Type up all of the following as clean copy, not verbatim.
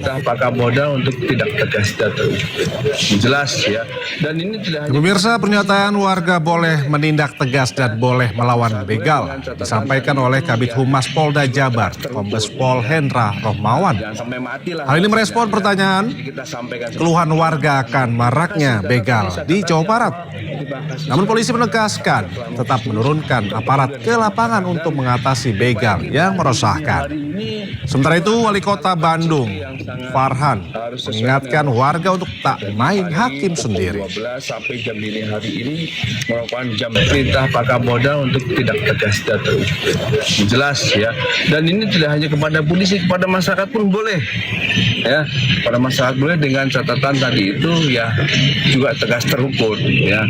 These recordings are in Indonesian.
perintah Pak Kapolda untuk tidak tegas dan jelas ya. Dan ini tidak hanya... Pemirsa, pernyataan warga boleh menindak tegas dan boleh melawan begal disampaikan oleh Kabid Humas Polda Jabar, Kombes Pol Hendra Rohmawan. Hal ini merespon pertanyaan keluhan warga akan maraknya begal di Jawa Barat. Namun polisi menegaskan tetap menurunkan aparat ke lapangan untuk mengatasi begal yang meresahkan. Sementara itu, Wali Kota Bandung, Farhan, mengingatkan warga untuk tak main hakim sendiri. Sampai jam dini hari ini merupakan jam perintah Pak Kapolda untuk tidak tegas dan jelas ya. Dan ini tidak hanya kepada polisi, kepada masyarakat pun boleh ya. Pada masyarakat boleh dengan catatan tadi itu ya juga tegas terukur ya.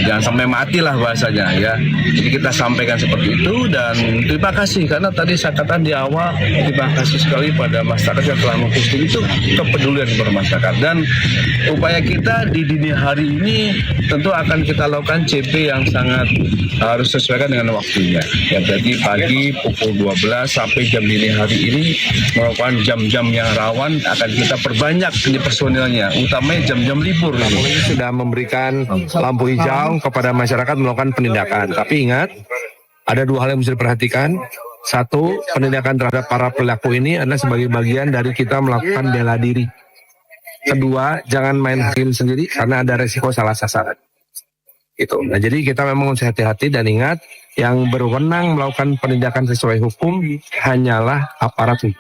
Jangan sampai mati lah bahasanya ya. Jadi kita sampaikan seperti itu dan terima kasih karena tadi saya katakan di awal terima kasih sekali pada masyarakat yang telah memposting itu kepedulian bermasyarakat. Dan upaya kita di dini hari ini tentu akan kita lakukan CP yang sangat harus sesuaikan dengan waktunya. Ya, jadi pagi pukul 12 sampai jam dini hari ini merupakan jam-jam yang rawan akan kita perbanyak ini personilnya, utamanya jam-jam libur. Polisi sudah memberikan lampu hijau kepada masyarakat melakukan penindakan. Tapi ingat, ada dua hal yang mesti diperhatikan. Satu, penindakan terhadap para pelaku ini adalah sebagai bagian dari kita melakukan bela diri. Kedua, jangan main hakim sendiri karena ada resiko salah sasaran. Itu. Nah, jadi kita memang harus hati-hati dan ingat, yang berwenang melakukan penindakan sesuai hukum hanyalah aparat hukum.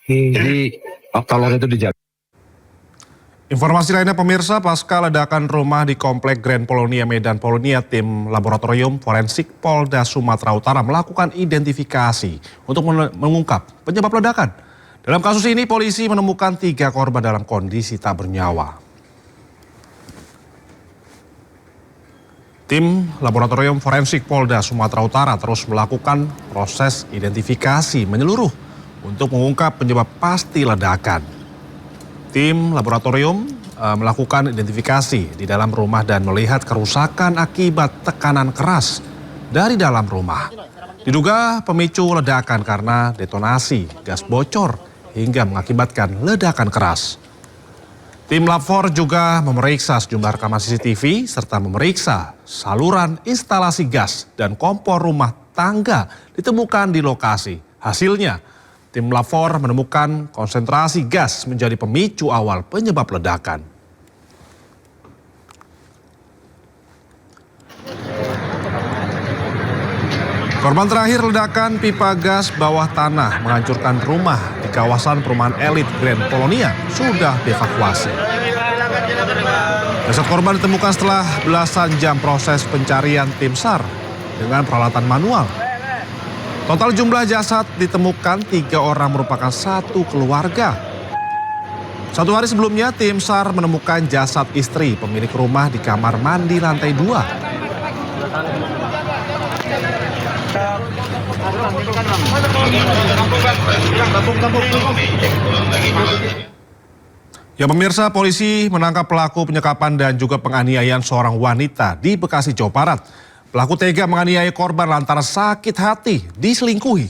Jadi, tolong itu dijaga. Informasi lainnya pemirsa, pasca ledakan rumah di Komplek Grand Polonia Medan Polonia, tim Laboratorium Forensik Polda Sumatera Utara melakukan identifikasi untuk mengungkap penyebab ledakan. Dalam kasus ini, polisi menemukan 3 korban dalam kondisi tak bernyawa. Tim Laboratorium Forensik Polda Sumatera Utara terus melakukan proses identifikasi menyeluruh untuk mengungkap penyebab pasti ledakan. Tim laboratorium melakukan identifikasi di dalam rumah dan melihat kerusakan akibat tekanan keras dari dalam rumah. Diduga pemicu ledakan karena detonasi gas bocor hingga mengakibatkan ledakan keras. Tim Lab4 juga memeriksa sejumlah rekaman CCTV serta memeriksa saluran instalasi gas dan kompor rumah tangga ditemukan di lokasi. Hasilnya, tim Lab4 menemukan konsentrasi gas menjadi pemicu awal penyebab ledakan. Korban terakhir ledakan pipa gas bawah tanah menghancurkan rumah di kawasan perumahan elit Grand Polonia sudah dievakuasi. Jasad korban ditemukan setelah belasan jam proses pencarian tim SAR dengan peralatan manual. Total jumlah jasad ditemukan 3 orang merupakan satu keluarga. 1 hari sebelumnya tim SAR menemukan jasad istri pemilik rumah di kamar mandi lantai 2. Ya pemirsa, polisi menangkap pelaku penyekapan dan juga penganiayaan seorang wanita di Bekasi, Jawa Barat. Pelaku tega menganiaya korban lantaran sakit hati diselingkuhi.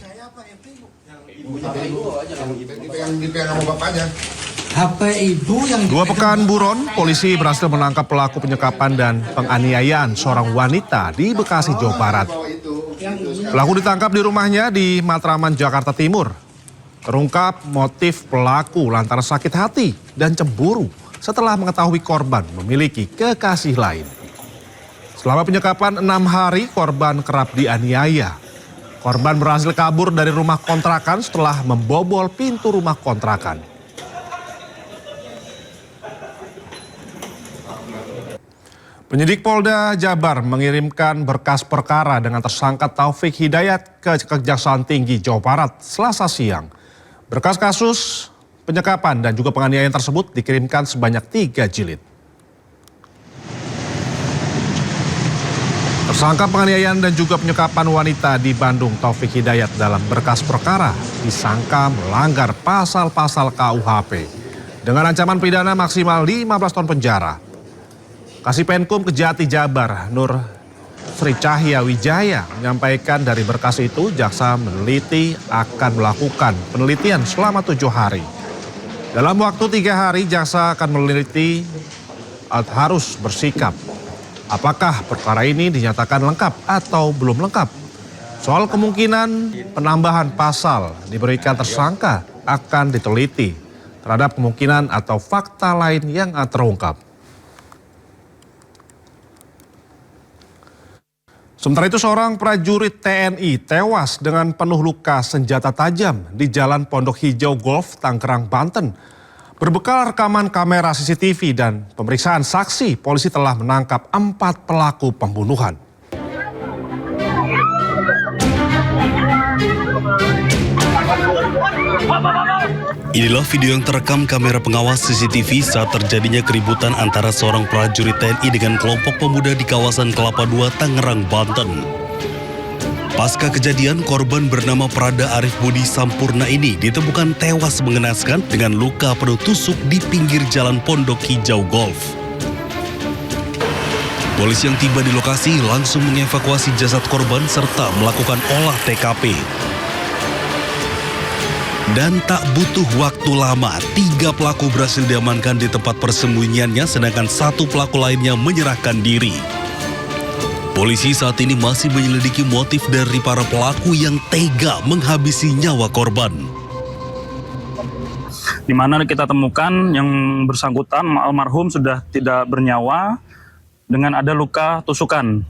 Dua pekan buron, polisi berhasil menangkap pelaku penyekapan dan penganiayaan seorang wanita di Bekasi, Jawa Barat. Pelaku ditangkap di rumahnya di Matraman, Jakarta Timur. Terungkap motif pelaku lantaran sakit hati dan cemburu setelah mengetahui korban memiliki kekasih lain. Selama penyekapan 6 hari, korban kerap dianiaya. Korban berhasil kabur dari rumah kontrakan setelah membobol pintu rumah kontrakan. Penyidik Polda Jabar mengirimkan berkas perkara dengan tersangka Taufik Hidayat ke Kejaksaan Tinggi Jawa Barat Selasa siang. Berkas kasus penyekapan dan juga penganiayaan tersebut dikirimkan sebanyak 3 jilid. Tersangka penganiayaan dan juga penyekapan wanita di Bandung Taufik Hidayat dalam berkas perkara disangka melanggar pasal-pasal KUHP dengan ancaman pidana maksimal 15 tahun penjara. Kasipenkum Kejati Jabar Nur Sri Cahya Wijaya menyampaikan dari berkas itu jaksa meneliti akan melakukan penelitian selama 7 hari. Dalam waktu 3 hari, jaksa akan meneliti harus bersikap. Apakah perkara ini dinyatakan lengkap atau belum lengkap? Soal kemungkinan penambahan pasal diberikan tersangka akan diteliti terhadap kemungkinan atau fakta lain yang terungkap. Sementara itu seorang prajurit TNI tewas dengan penuh luka senjata tajam di Jalan Pondok Hijau Golf, Tangerang, Banten. Berbekal rekaman kamera CCTV dan pemeriksaan saksi, polisi telah menangkap 4 pelaku pembunuhan. Inilah video yang terekam kamera pengawas CCTV saat terjadinya keributan antara seorang prajurit TNI dengan kelompok pemuda di kawasan Kelapa II, Tangerang, Banten. Pasca kejadian, korban bernama Prada Arif Budi Sampurna ini ditemukan tewas mengenaskan dengan luka penuh tusuk di pinggir Jalan Pondok Hijau Golf. Polisi yang tiba di lokasi langsung mengevakuasi jasad korban serta melakukan olah TKP. Dan tak butuh waktu lama, 3 pelaku berhasil diamankan di tempat persembunyiannya, sedangkan 1 pelaku lainnya menyerahkan diri. Polisi saat ini masih menyelidiki motif dari para pelaku yang tega menghabisi nyawa korban. Di mana kita temukan yang bersangkutan almarhum sudah tidak bernyawa dengan ada luka tusukan.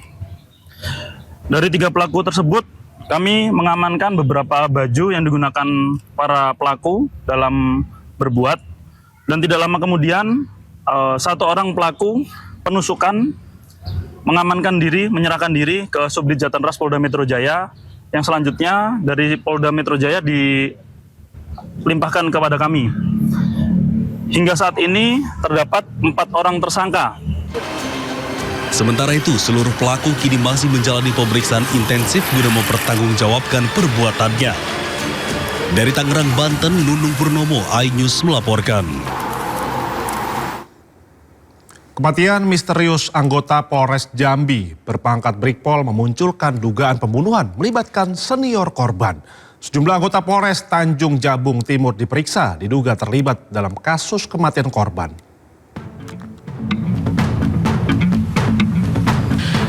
Dari 3 pelaku tersebut, kami mengamankan beberapa baju yang digunakan para pelaku dalam berbuat. Dan tidak lama kemudian, 1 orang pelaku penusukan mengamankan diri, menyerahkan diri ke Subdit Jatanras Polda Metro Jaya, yang selanjutnya dari Polda Metro Jaya dilimpahkan kepada kami. Hingga saat ini terdapat 4 orang tersangka. Sementara itu, seluruh pelaku kini masih menjalani pemeriksaan intensif guna mempertanggungjawabkan perbuatannya. Dari Tangerang, Banten, Nunung Purnomo, iNews melaporkan. Kematian misterius anggota Polres Jambi berpangkat Brigpol memunculkan dugaan pembunuhan melibatkan senior korban. Sejumlah anggota Polres Tanjung Jabung Timur diperiksa diduga terlibat dalam kasus kematian korban.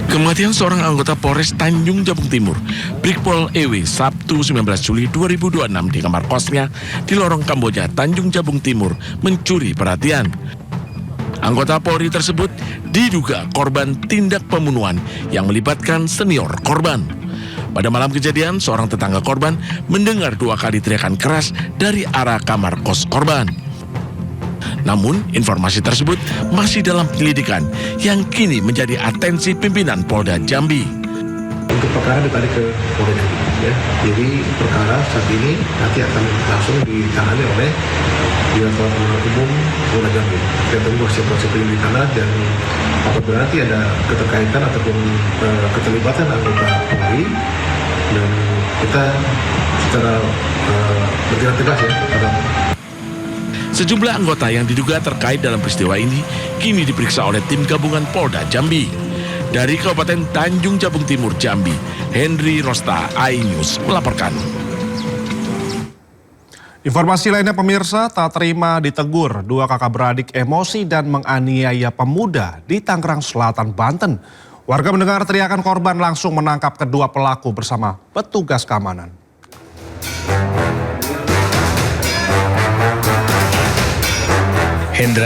Kematian seorang anggota Polres Tanjung Jabung Timur, Brigpol EW, Sabtu 19 Juli 2026 di kamar kosnya di lorong Kamboja, Tanjung Jabung Timur mencuri perhatian. Anggota Polri tersebut diduga korban tindak pembunuhan yang melibatkan senior korban. Pada malam kejadian, seorang tetangga korban mendengar 2 kali teriakan keras dari arah kamar kos korban. Namun, informasi tersebut masih dalam penyelidikan yang kini menjadi atensi pimpinan Polda Jambi. Untuk perkara ditarik ke Polda Jambi, ya. Jadi perkara saat ini nanti akan langsung ditangani oleh Direktorat Penerangan Umum Polda Jambi. Kita tunggu hasil proses penyelidikan dan apabila nanti ada keterkaitan ataupun keterlibatan anggota Polri, dan kita secara bertindak tegas ya terhadap. Sejumlah anggota yang diduga terkait dalam peristiwa ini kini diperiksa oleh tim gabungan Polda Jambi. Dari Kabupaten Tanjung Jabung Timur, Jambi, Henry Rosta, iNews melaporkan. Informasi lainnya pemirsa, tak terima ditegur 2 kakak beradik emosi dan menganiaya pemuda di Tangerang Selatan, Banten. Warga mendengar teriakan korban langsung menangkap kedua pelaku bersama petugas keamanan. Hendra